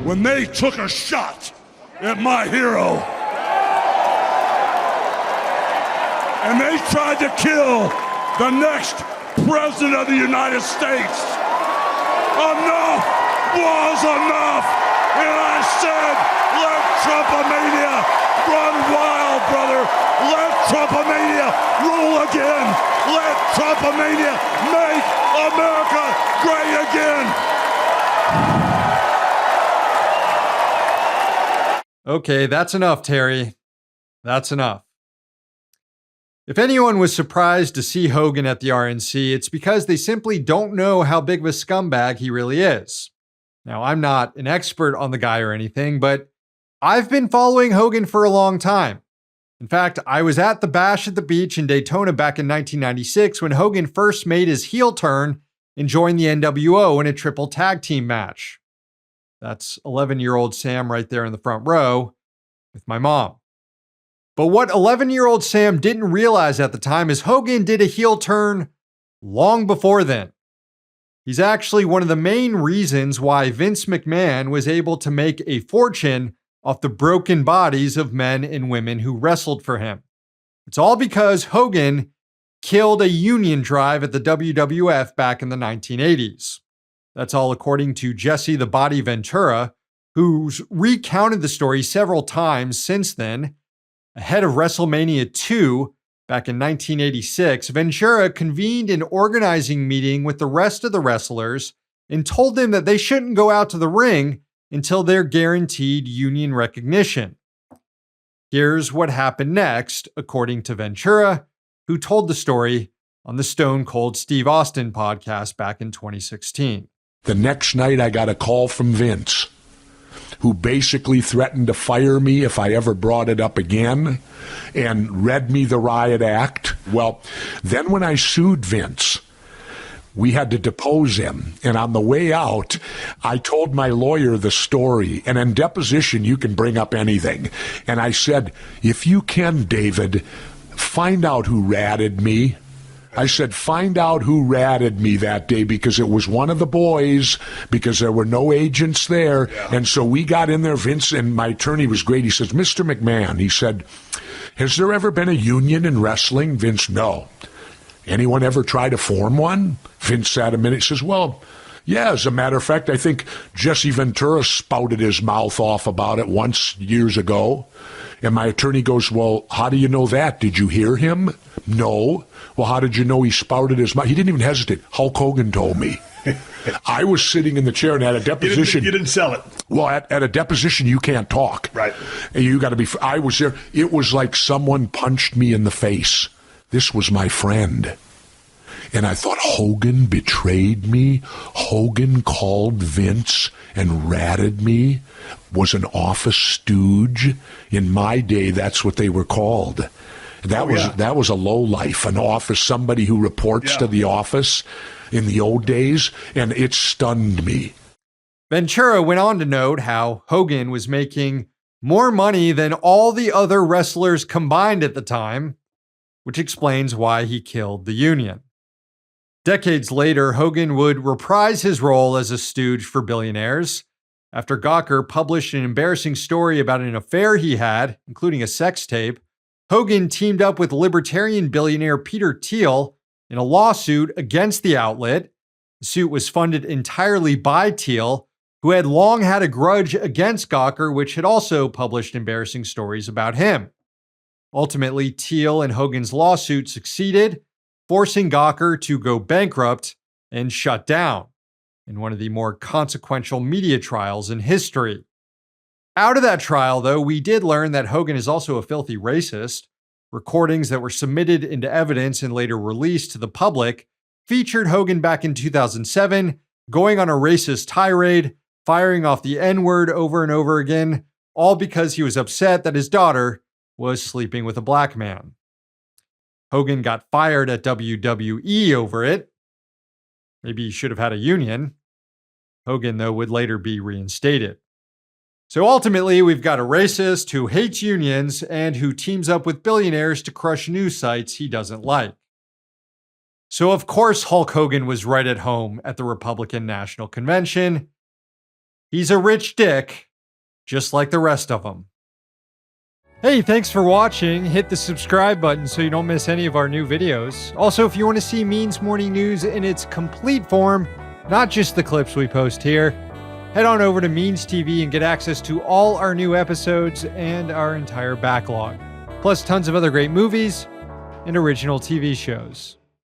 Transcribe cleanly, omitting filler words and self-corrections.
when they took a shot at my hero. And they tried to kill the next president of the United States. Enough was enough. And I said, let Trumpomania run wild, brother. Let Trumpomania rule again. Let Trumpomania make America great again. Okay, that's enough, Terry. That's enough. If anyone was surprised to see Hogan at the RNC, it's because they simply don't know how big of a scumbag he really is. Now, I'm not an expert on the guy or anything, but I've been following Hogan for a long time. In fact, I was at the Bash at the Beach in Daytona back in 1996 when Hogan first made his heel turn and joined the NWO in a triple tag team match. That's 11-year-old Sam right there in the front row with my mom. But what 11-year-old Sam didn't realize at the time is Hogan did a heel turn long before then. He's actually one of the main reasons why Vince McMahon was able to make a fortune off the broken bodies of men and women who wrestled for him. It's all because Hogan killed a union drive at the WWF back in the 1980s. That's all according to Jesse the Body Ventura, who's recounted the story several times since then. Ahead of WrestleMania 2, back in 1986, Ventura convened an organizing meeting with the rest of the wrestlers and told them that they shouldn't go out to the ring until they're guaranteed union recognition. Here's what happened next, according to Ventura, who told the story on the Stone Cold Steve Austin podcast back in 2016. The next night I got a call from Vince, who basically threatened to fire me if I ever brought it up again and read me the riot act. Well, then when I sued Vince, we had to depose him. And on the way out, I told my lawyer the story. And in deposition, you can bring up anything. And I said, if you can, David, find out who ratted me. I said, find out who ratted me that day, because it was one of the boys, because there were no agents there. Yeah. And so we got in there, Vince, and my attorney was great. He says, Mr. McMahon, he said, has there ever been a union in wrestling? Vince, no. Anyone ever try to form one? Vince sat a minute, he says, well, yeah, as a matter of fact, I think Jesse Ventura spouted his mouth off about it once years ago. And my attorney goes, well, how do you know that? Did you hear him? No. Well, how did you know he spouted his mouth? He didn't even hesitate. Hulk Hogan told me. I was sitting in the chair and at a deposition. You didn't sell it. Well, at a deposition, you can't talk. Right. And you got to be, I was there. It was like someone punched me in the face. This was my friend. And I thought, Hogan betrayed me. Hogan called Vince and ratted me, was an office stooge. In my day, that's what they were called. That was a lowlife, an office, somebody who reports to the office in the old days, and it stunned me. Ventura went on to note how Hogan was making more money than all the other wrestlers combined at the time, which explains why he killed the union. Decades later, Hogan would reprise his role as a stooge for billionaires after Gawker published an embarrassing story about an affair he had, including a sex tape. Hogan teamed up with libertarian billionaire Peter Thiel in a lawsuit against the outlet. The suit was funded entirely by Thiel, who had long had a grudge against Gawker, which had also published embarrassing stories about him. Ultimately, Thiel and Hogan's lawsuit succeeded, forcing Gawker to go bankrupt and shut down in one of the more consequential media trials in history. Out of that trial, though, we did learn that Hogan is also a filthy racist. Recordings that were submitted into evidence and later released to the public featured Hogan back in 2007 going on a racist tirade, firing off the N-word over and over again, all because he was upset that his daughter was sleeping with a black man. Hogan got fired at WWE over it. Maybe he should have had a union. Hogan, though, would later be reinstated. So ultimately, we've got a racist who hates unions and who teams up with billionaires to crush news sites he doesn't like. So of course, Hulk Hogan was right at home at the Republican National Convention. He's a rich dick, just like the rest of them. Hey, thanks for watching. Hit the subscribe button so you don't miss any of our new videos. Also, if you want to see Means Morning News in its complete form, not just the clips we post here, head on over to Means TV and get access to all our new episodes and our entire backlog, plus tons of other great movies and original TV shows.